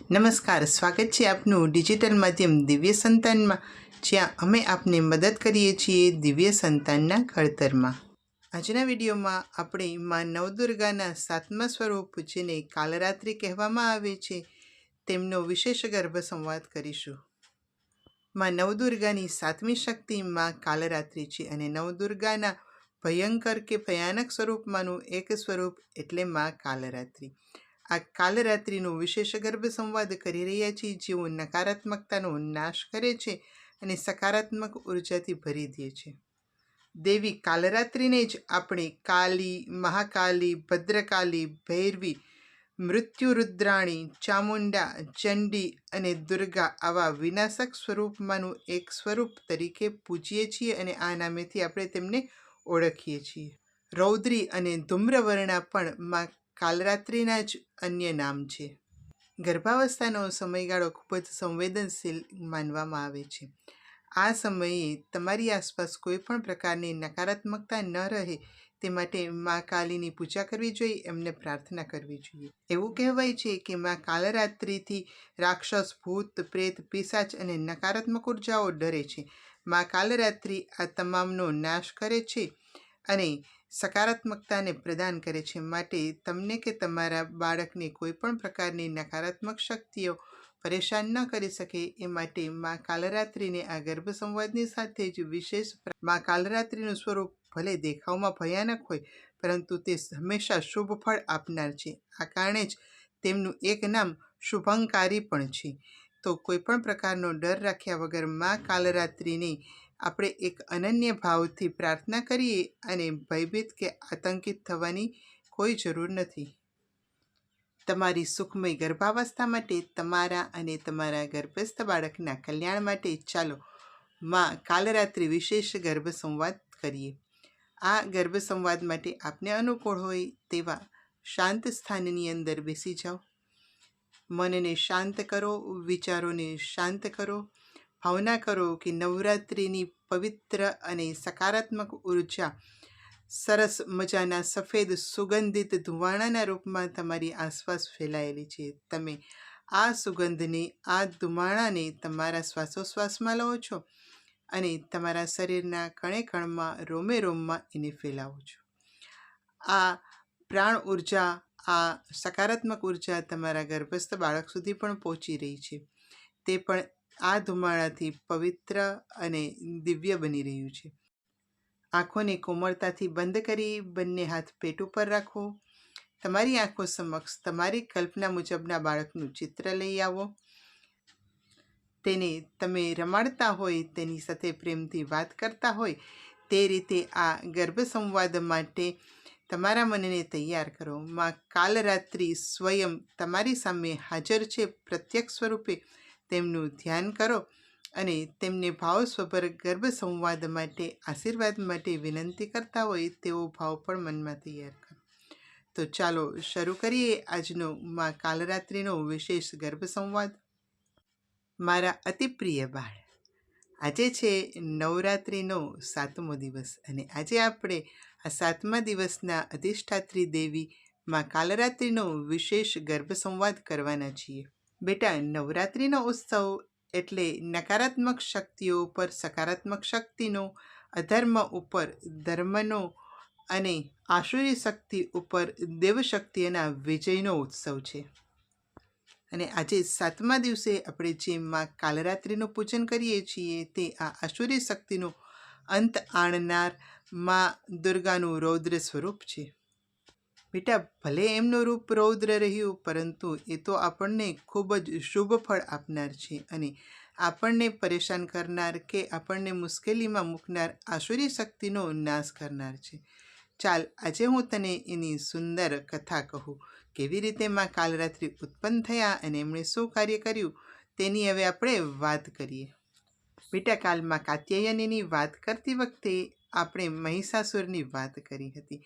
નમસ્કાર, સ્વાગત છે આપનું ડિજિટલ માધ્યમ દિવ્ય સંતાનમાં, જ્યાં અમે આપને મદદ કરીએ છીએ દિવ્ય સંતાનના ઘડતરમાં। આજના વિડીયોમાં આપણે માં નવદુર્ગાના 7મા સ્વરૂપ, જેને કાલરાત્રિ કહેવામાં આવે છે, તેમનો વિશેષ ગર્ભ સંવાદ કરીશું। માં નવદુર્ગાની 7મી શક્તિ માં કાલરાત્રિ છે અને નવદુર્ગાના ભયંકર કે ભયાનક સ્વરૂપમાંનું એક સ્વરૂપ એટલે માં કાલરાત્રિ। આ કાલરાત્રિનો વિશેષ ગર્ભ સંવાદ કરી રહ્યા છીએ, જેઓ નકારાત્મકતાનો નાશ કરે છે અને સકારાત્મક ઉર્જાથી ભરી દે છે। દેવી કાલરાત્રિને જ આપણે કાલી, મહાકાલી, ભદ્રકાલી, ભૈરવી, મૃત્યુરુદ્રાણી, ચામુંડા, ચંડી અને દુર્ગા આવા વિનાશક સ્વરૂપમાંનું એક સ્વરૂપ તરીકે પૂજીએ છીએ અને આ નામેથી આપણે તેમને ઓળખીએ છીએ। રૌદ્રી અને ધૂમ્રવર્ણા પણ માં કાલરાત્રિના જ અન્ય નામ છે। ગર્ભાવસ્થાનો સમયગાળો ખૂબ જ સંવેદનશીલ માનવામાં આવે છે। આ સમયે તમારી આસપાસ કોઈ પણ પ્રકારની નકારાત્મકતા ન રહે તે માટે માં કાલીની પૂજા કરવી જોઈએ, એમને પ્રાર્થના કરવી જોઈએ। એવું કહેવાય છે કે માં કાલરાત્રિથી રાક્ષસ, ભૂત, પ્રેત, પિશાચ અને નકારાત્મક ઉર્જાઓ ડરે છે। માં કાલરાત્રિ આ તમામનો નાશ કરે છે અને સકારાત્મકતાને પ્રદાન કરે છે, માટે તમને કે તમારા બાળકને કોઈ પણ પ્રકારની નકારાત્મક શક્તિઓ પરેશાન ન કરી શકે એ માટે માં કાલરાત્રિને આ ગર્ભ સંવાદની સાથે જ વિશેષ માં કાલરાત્રિનું સ્વરૂપ ભલે દેખાવમાં ભયાનક હોય, પરંતુ તે હંમેશા શુભ ફળ આપનાર છે। આ કારણે જ તેમનું એક નામ શુભંકારી પણ છે। તો કોઈ પણ પ્રકારનો ડર રાખ્યા વગર માં કાલરાત્રિને આપણે એક અનન્ય ભાવથી પ્રાર્થના કરીએ અને ભયભીત કે આતંકિત થવાની કોઈ જરૂર નથી। તમારી સુખમય ગર્ભાવસ્થા માટે, તમારા અને તમારા ગર્ભસ્થ બાળકના કલ્યાણ માટે ચાલો માં કાલરાત્રિ વિશેષ ગર્ભ સંવાદ કરીએ। આ ગર્ભ સંવાદ માટે આપને અનુકૂળ હોય તેવા શાંત સ્થાનની અંદર બેસી જાઓ। મનને શાંત કરો, વિચારોને શાંત કરો। ભાવના કરો કે નવરાત્રિની પવિત્ર અને સકારાત્મક ઉર્જા સરસ મજાના સફેદ સુગંધિત ધુમાડાના રૂપમાં તમારી આસપાસ ફેલાયેલી છે। તમે આ સુગંધને, આ ધુમાડાને તમારા શ્વાસોશ્વાસમાં લો છો અને તમારા શરીરના કણે કણમાં, રોમે રોમમાં એને ફેલાવો છો। આ પ્રાણ ઉર્જા, આ સકારાત્મક ઉર્જા તમારા ગર્ભસ્થ બાળક સુધી પણ પહોંચી રહી છે। તે પણ આ ધુમાડાથી પવિત્ર અને દિવ્ય બની રહ્યું છે। આંખોને કોમળતાથી બંધ કરી બંને હાથ પેટ ઉપર રાખો। તમારી આંખો સમક્ષ તમારી કલ્પના મુજબના બાળકનું ચિત્ર લઈ આવો। તેને તમે રમાડતા હોય, તેની સાથે પ્રેમથી વાત કરતા હોય તે રીતે આ ગર્ભ સંવાદ માટે તમારા મનને તૈયાર કરો। માં કાલરાત્રિ સ્વયં તમારી સામે હાજર છે, પ્રત્યક્ષ સ્વરૂપે તેમનું ધ્યાન કરો અને તેમને ભાવસ્વભર ગર્ભ સંવાદ માટે, આશીર્વાદ માટે વિનંતી કરતા હોય તેવો ભાવ પણ મનમાં તૈયાર કરો। તો ચાલો શરૂ કરીએ આજનો માં કાલરાત્રિનો વિશેષ ગર્ભ સંવાદ। મારા અતિપ્રિય બાળ, આજે છે નવરાત્રિનો 7મો દિવસ અને આજે આપણે આ 7મા દિવસના અધિષ્ઠાત્રી દેવી માં કાલરાત્રિનો વિશેષ ગર્ભ સંવાદ કરવાના છીએ। બેટા, નવરાત્રિનો ઉત્સવ એટલે નકારાત્મક શક્તિઓ ઉપર સકારાત્મક શક્તિનો, અધર્મ ઉપર ધર્મનો અને આસુરી શક્તિ ઉપર દેવશક્તિઓના વિજયનો ઉત્સવ છે। અને આજે 7મા દિવસે આપણે જે માં કાલરાત્રિનું પૂજન કરીએ છીએ તે આ આસુરી શક્તિનો અંત આણનાર માં દુર્ગાનું રૌદ્ર સ્વરૂપ છે। બેટા, ભલે એમનું રૂપ રૌદ્ર રહ્યું, પરંતુ એ તો આપણને ખૂબ જ શુભ ફળ આપનાર છે અને આપણને પરેશાન કરનાર કે આપણને મુશ્કેલીમાં મૂકનાર આસુરી શક્તિનો નાશ કરનાર છે। ચાલ, આજે હું તને એની સુંદર કથા કહું, કેવી રીતે માં કાલરાત્રિ ઉત્પન્ન થયા અને એમણે શું કાર્ય કર્યું તેની હવે આપણે વાત કરીએ। બેટા, કાલમાં કાત્યાયનીની વાત કરતી વખતે આપણે મહિષાસુરની વાત કરી હતી।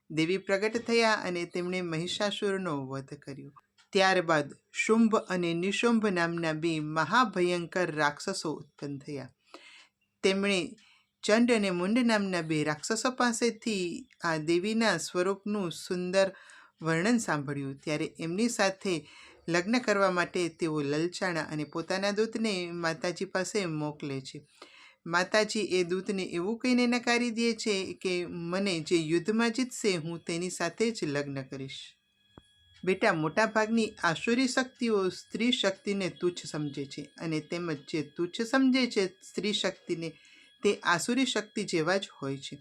દેવી પ્રગટ થયા અને તેમણે મહિષાસુરનો વધ કર્યો। ત્યારબાદ શુંભ અને નિશુંભ નામના બે મહાભયંકર રાક્ષસો ઉત્પન્ન થયા। તેમણે ચંડ અને મુંડ નામના બે રાક્ષસો પાસેથી આ દેવીના સ્વરૂપનું સુંદર વર્ણન સાંભળ્યું, ત્યારે એમની સાથે લગ્ન કરવા માટે તેઓ લલચાણા અને પોતાના દૂતને માતાજી પાસે મોકલે છે. માતાજી એ દૂતને એવું કહીને નકારી દે છે કે મને જે યુદ્ધમાં જીતશે હું તેની સાથે જ લગ્ન કરીશ. બેટા, મોટાભાગની આસુરી શક્તિઓ સ્ત્રી શક્તિને તુચ્છ સમજે છે અને તેમજ જે તુચ્છ સમજે છે સ્ત્રી શક્તિને તે આસુરી શક્તિ જેવા જ હોય છે.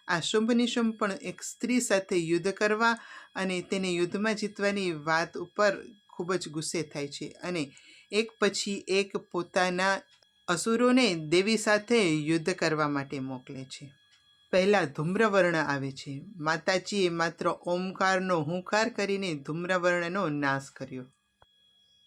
આ શુંભ નિશુંભ પણ એક સ્ત્રી સાથે યુદ્ધ કરવા અને તેને યુદ્ધમાં જીતવાની વાત ઉપર ખૂબ જ ગુસ્સે થાય છે અને એક પછી એક પોતાના અસુરોને દેવી સાથે યુદ્ધ કરવા માટે મોકલે છે. પહેલાં ધૂમ્રવર્ણ આવે છે. માતાજીએ માત્ર ઓમકારનો હુંકાર કરીને ધૂમ્રવર્ણનો નાશ કર્યો.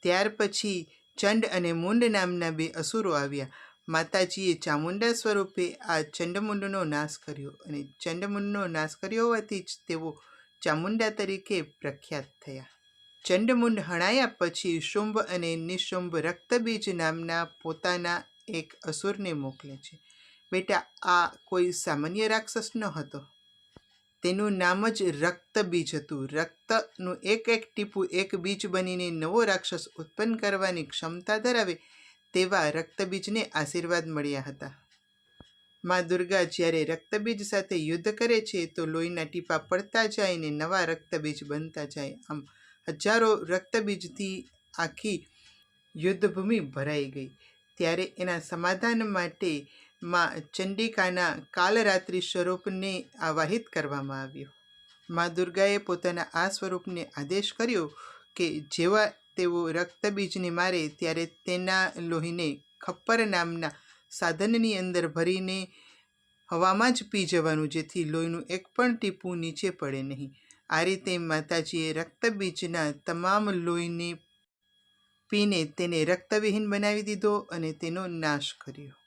ત્યાર પછી ચંડ અને મુંડ નામના 2 અસુરો આવ્યા. માતાજીએ ચામુંડા સ્વરૂપે આ ચંડમુંડનો નાશ કર્યો અને ચંડમુંડનો નાશ કર્યો હોવાથી જ તેઓ ચામુંડા તરીકે પ્રખ્યાત થયા. ચંડમુંડ હણાયા પછી શુંભ અને નિશુંભ રક્તબીજ નામના પોતાના એક અસુરને મોકલે છે. બેટા, આ કોઈ સામાન્ય રાક્ષસ ન હતો. તેનું નામ જ રક્તબીજ હતું. રક્તનું એક એક ટીપું એક બીજ બનીને નવો રાક્ષસ ઉત્પન્ન કરવાની ક્ષમતા ધરાવે તેવા રક્તબીજને આશીર્વાદ મળ્યા હતા. મા દુર્ગા જ્યારે રક્તબીજ સાથે યુદ્ધ કરે છે તો લોહીના ટીપા પડતા જાય ને નવા રક્તબીજ બનતા જાય. આમ હજારો રક્તબીજથી આખી યુદ્ધભૂમિ ભરાઈ ગઈ. ત્યારે એના સમાધાન માટે મા ચંડિકાના કાલરાત્રિ સ્વરૂપને આવાહિત કરવામાં આવ્યો. મા દુર્ગાએ પોતાના આ સ્વરૂપને આદેશ કર્યો કે જેવા તેઓ રક્તબીજને મારે ત્યારે તેના લોહીને ખપ્પર નામના સાધનની અંદર ભરીને હવામાં જ પી જવાનું, જેથી લોહીનું એક પણ ટીપું નીચે પડે નહીં. આ રીતે માતાજીએ રક્તબીજના તમામ લોહીને પીને તેને રક્તવિહીન બનાવી દીધો અને તેનો નાશ કર્યો.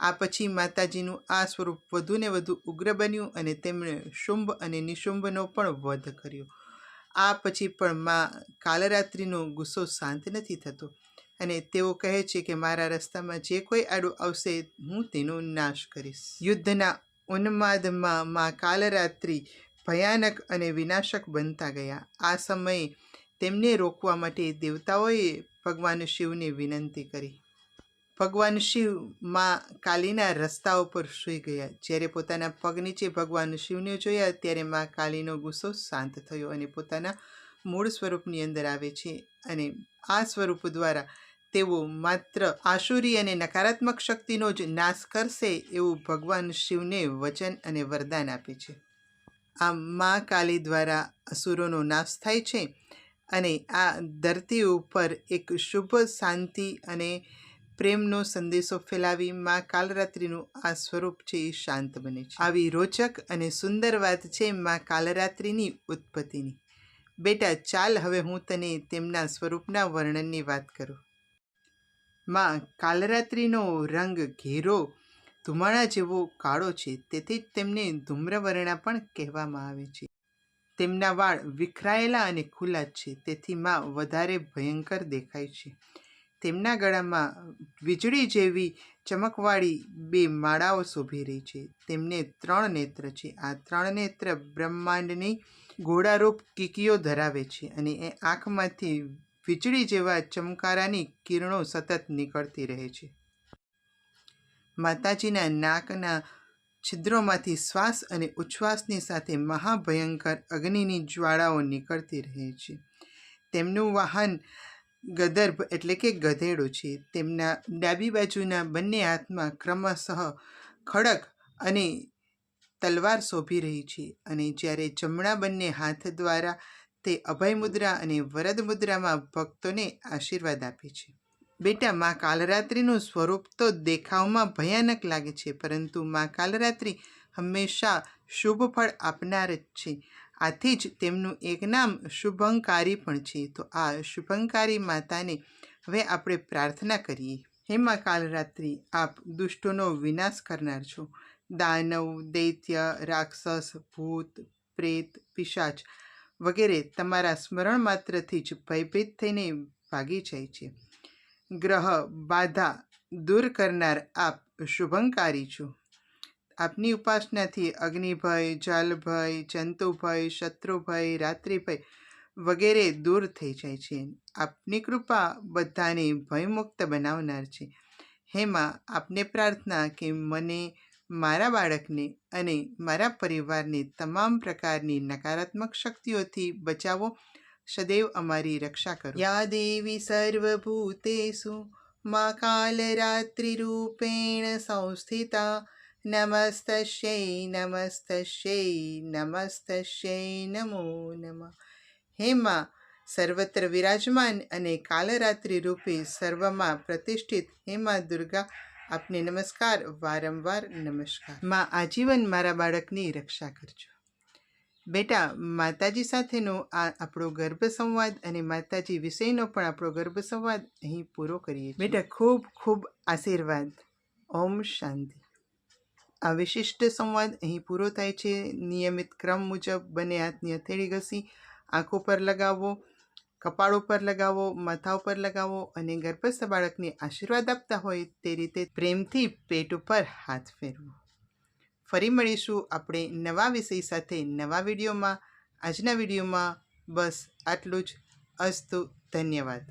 આ પછી માતાજીનું આ સ્વરૂપ વધુ ને વધુ ઉગ્ર બન્યું અને તેમણે શુંભ અને નિશુંભનો પણ વધ કર્યો. આ પછી પણ મા કાલરાત્રિનો ગુસ્સો શાંત નથી થતો અને તેઓ કહે છે કે મારા રસ્તામાં જે કોઈ આડું આવશે હું તેનો નાશ કરીશ. યુદ્ધના ઉન્માદમાં મા કાલરાત્રિ ભયાનક અને વિનાશક બનતા ગયા. આ સમયે તેમને રોકવા માટે દેવતાઓએ ભગવાન શિવને વિનંતી કરી. ભગવાન શિવ મા કાલીના રસ્તા ઉપર સૂઈ ગયા. જ્યારે પોતાના પગ નીચે ભગવાન શિવને જોયા ત્યારે મા કાલીનો ગુસ્સો શાંત થયો અને પોતાના મૂળ સ્વરૂપની અંદર આવે છે અને આ સ્વરૂપ દ્વારા તેઓ માત્ર આસુરી અને નકારાત્મક શક્તિનો જ નાશ કરશે એવું ભગવાન શિવને વચન અને વરદાન આપે છે. આમ મા કાલી દ્વારા અસુરોનો નાશ થાય છે અને આ ધરતી ઉપર એક શુભ, શાંતિ અને પ્રેમનો સંદેશો ફેલાવી મા કાલરાત્રિનું આ સ્વરૂપ છે એ શાંત બને છે. આવી રોચક અને સુંદર વાત છે મા કાલરાત્રિની ઉત્પત્તિની. બેટા, ચાલ હવે હું તને તેમના સ્વરૂપના વર્ણનની વાત કરું. મા કાલરાત્રિનો રંગ ઘેરો ધુમાડા જેવો કાળો છે, તેથી જ તેમને ધૂમ્રવર્ણા પણ કહેવામાં આવે છે. તેમના વાળ વિખરાયેલા અને ખુલ્લા છે, તેથી મા વધારે ભયંકર દેખાય છે. તેમના ગળામાં વીજળી જેવી ચમકવાળી 2 માળાઓ શોભી રહી છે. તેમને 3 નેત્ર છે. આ 3 નેત્ર બ્રહ્માંડની ગોળારૂપ કીકીઓ ધરાવે છે અને એ આંખમાંથી વીજળી જેવા ચમકારાની કિરણો સતત નીકળતી રહે છે. માતાજીના નાકના છિદ્રોમાંથી શ્વાસ અને ઉચ્છ્વાસની સાથે મહાભયંકર અગ્નિની જ્વાળાઓ નીકળતી રહે છે. તેમનું વાહન ગદર્ભ એટલે કે ગધેડો છે. તેમના ડાબી બાજુના બંને હાથમાં ક્રમશઃ ખડગ અને તલવાર શોભી રહી છે અને જ્યારે જમણા બંને હાથ દ્વારા તે અભય મુદ્રા અને વરદ મુદ્રામાં ભક્તોને આશીર્વાદ આપે છે. બેટા, મા કાલરાત્રિનું સ્વરૂપ તો દેખાવમાં ભયાનક લાગે છે, પરંતુ મા કાલરાત્રિ હંમેશા શુભ ફળ આપનાર જ છે. આથી જ તેમનું એક નામ શુભંકારી પણ છે. તો આ શુભંકારી માતાને હવે આપણે પ્રાર્થના કરીએ. હે મા કાલરાત્રિ, આપ દુષ્ટોનો વિનાશ કરનાર છો. દાનવ, દૈત્ય, રાક્ષસ, ભૂત, પ્રેત, પિશાચ વગેરે તમારા સ્મરણ માત્રથી જ ભયભીત થઈને ભાગી જાય છે. ગ્રહ બાધા દૂર કરનાર આપ શુભંકારી છો. આપની ઉપાસનાથી અગ્નિભય, જલભય, જંતુભય, શત્રુભય, રાત્રિભય વગેરે દૂર થઈ જાય છે. આપની કૃપા બધાને ભયમુક્ત બનાવનાર છે. હે માં, આપને પ્રાર્થના કે મને, મારા બાળકને અને મારા પરિવારને તમામ પ્રકારની નકારાત્મક શક્તિઓથી બચાવો. સદૈવ અમારી રક્ષા કરો. યા દેવી સર્વભૂતેષુ મા કાલરાત્રિરૂપેણ સંસ્થિતા નમસ્તસ્યૈ નમસ્તસ્યૈ નમસ્તસ્યૈ નમો નમઃ. હે માં, સર્વત્ર વિરાજમાન અને કાલરાત્રિ રૂપે સર્વમાં પ્રતિષ્ઠિત હે માં દુર્ગા, આપને નમસ્કાર, વારંવાર નમસ્કાર. માં, આજીવન મારા બાળકની રક્ષા કરજો. બેટા, માતાજી સાથેનો આ આપણો ગર્ભ સંવાદ અને માતાજી વિષયનો પણ આપણો ગર્ભ સંવાદ અહીં પૂરો કરીએ છીએ. બેટા, ખૂબ ખૂબ આશીર્વાદ. ઓમ શાંતિ. આ વિશિષ્ટ સંવાદ અહીં પૂરો થાય છે. નિયમિત ક્રમ મુજબ બંને હાથની હથેળી ઘસી આંખો પર લગાવો, કપાળ ઉપર લગાવો, માથા ઉપર લગાવો અને ગર્ભસ્થ બાળકને આશીર્વાદ આપતા હોય તે રીતે પ્રેમથી પેટ ઉપર હાથ ફેરવો. ફરી મળીશું આપણે નવા વિષય સાથે નવા વિડીયોમાં. આજના વિડીયોમાં બસ આટલું જ. અસ્તુ. ધન્યવાદ.